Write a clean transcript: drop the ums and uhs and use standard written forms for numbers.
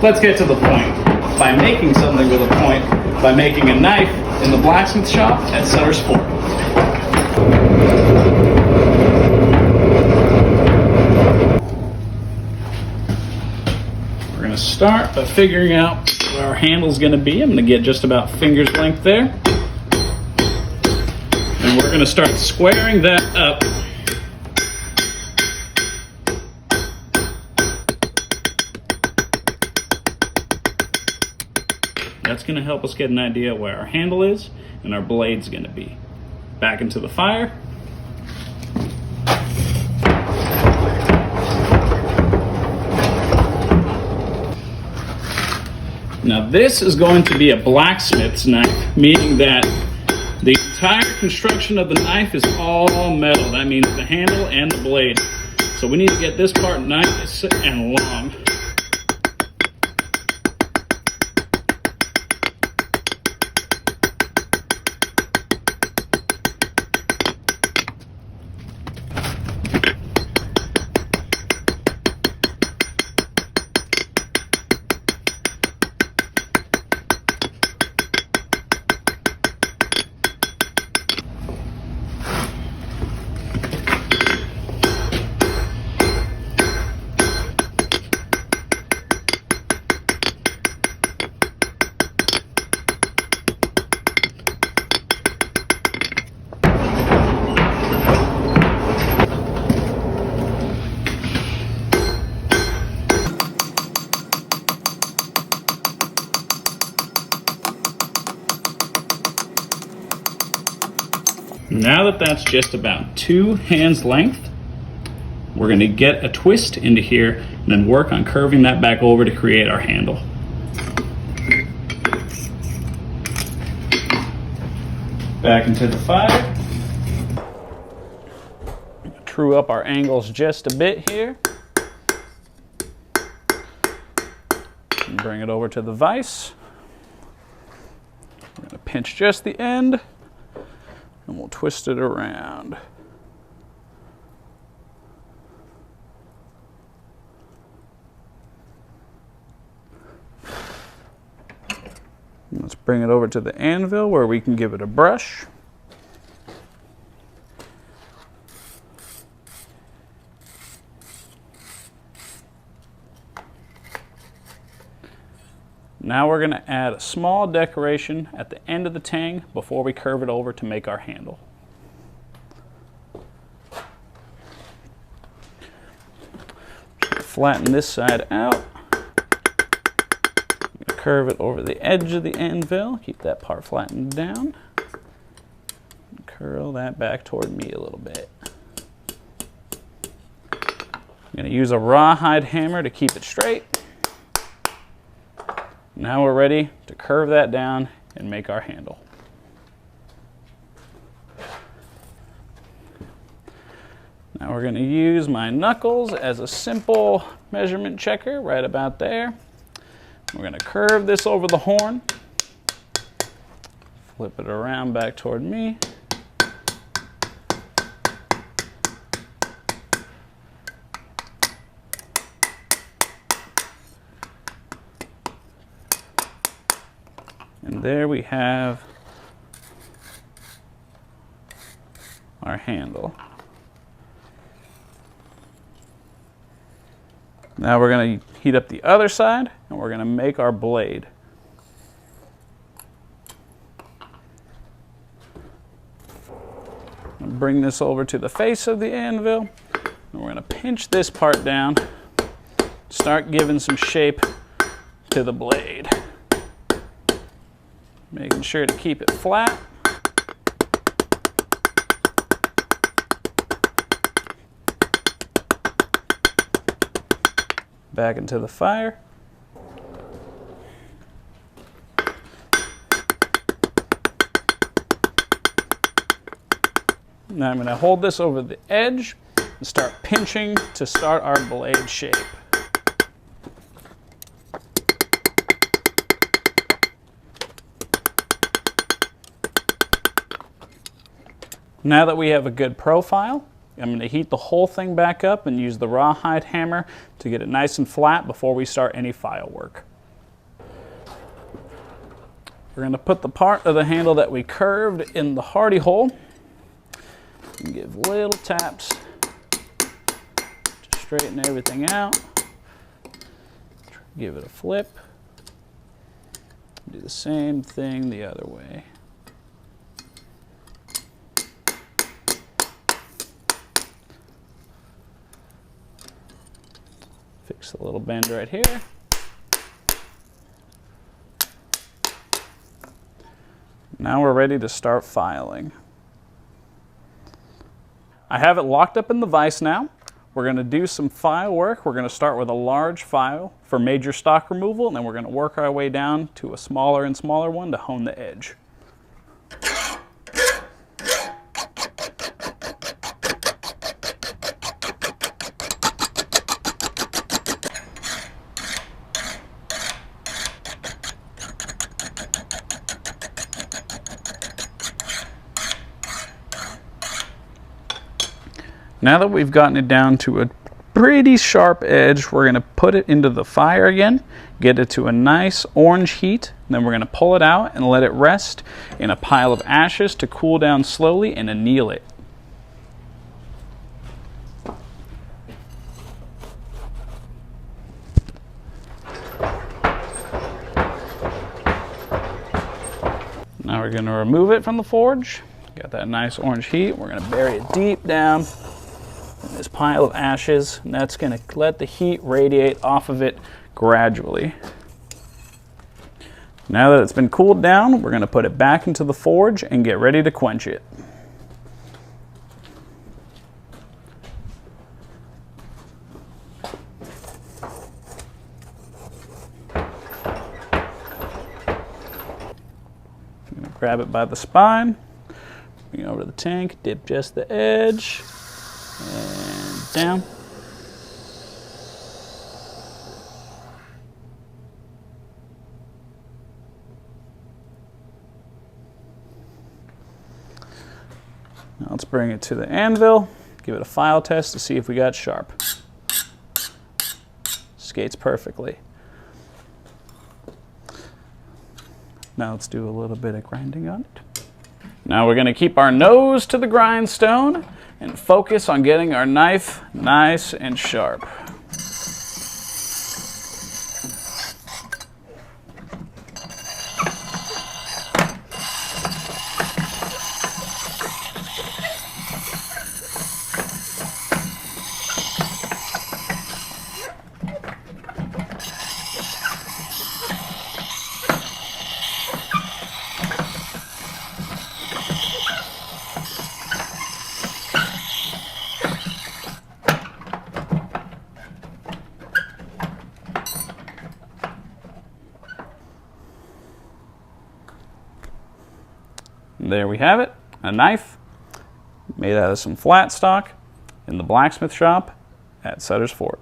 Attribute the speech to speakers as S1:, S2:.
S1: let's get to the point. By making something with a point, by making a knife in the blacksmith shop at Sutter's Fort. We're going to start by figuring out where our handle's going to be. I'm going to get just about finger's length there. And we're going to start squaring that up. That's going to help us get an idea where our handle is and our blade's going to be. Back into the fire. Now this is going to be a blacksmith's knife, meaning that the entire construction of the knife is all metal. That means the handle and the blade. So we need to get this part nice and long. Now that that's just about 2 hands length, we're going to get a twist into here and then work on curving that back over to create our handle. Back into the fire. True up our angles just a bit here. And bring it over to the vise. We're going to pinch just the end. And we'll twist it around. Let's bring it over to the anvil where we can give it a brush. Now we're going to add a small decoration at the end of the tang before we curve it over to make our handle. Flatten this side out. Curve it over the edge of the anvil. Keep that part flattened down. Curl that back toward me a little bit. I'm going to use a rawhide hammer to keep it straight. Now we're ready to curve that down and make our handle. Now we're going to use my knuckles as a simple measurement checker right about there. We're going to curve this over the horn. Flip it around back toward me. And there we have our handle. Now we're going to heat up the other side and we're going to make our blade. Bring this over to the face of the anvil and we're going to pinch this part down, start giving some shape to the blade. Making sure to keep it flat. Back into the fire. Now I'm going to hold this over the edge and start pinching to start our blade shape. Now that we have a good profile, I'm going to heat the whole thing back up and use the rawhide hammer to get it nice and flat before we start any file work. We're going to put the part of the handle that we curved in the hardy hole and give little taps to straighten everything out. Give it a flip. Do the same thing the other way. Fix a little bend right here. Now we're ready to start filing. I have it locked up in the vise now. We're going to do some file work. We're going to start with a large file for major stock removal, and then we're going to work our way down to a smaller and smaller one to hone the edge. Now that we've gotten it down to a pretty sharp edge, we're going to put it into the fire again, get it to a nice orange heat, and then we're going to pull it out and let it rest in a pile of ashes to cool down slowly and anneal it. Now we're going to remove it from the forge. Got that nice orange heat. We're going to bury it deep down in this pile of ashes, and that's going to let the heat radiate off of it gradually. Now that it's been cooled down, we're going to put it back into the forge and get ready to quench it. I'm going to grab it by the spine, bring it over to the tank, dip just the edge, and down. Now let's bring it to the anvil, give it a file test to see if we got sharp. Skates perfectly. Now let's do a little bit of grinding on it. Now we're going to keep our nose to the grindstone and focus on getting our knife nice and sharp. There we have it, a knife made out of some flat stock in the blacksmith shop at Sutter's Fort.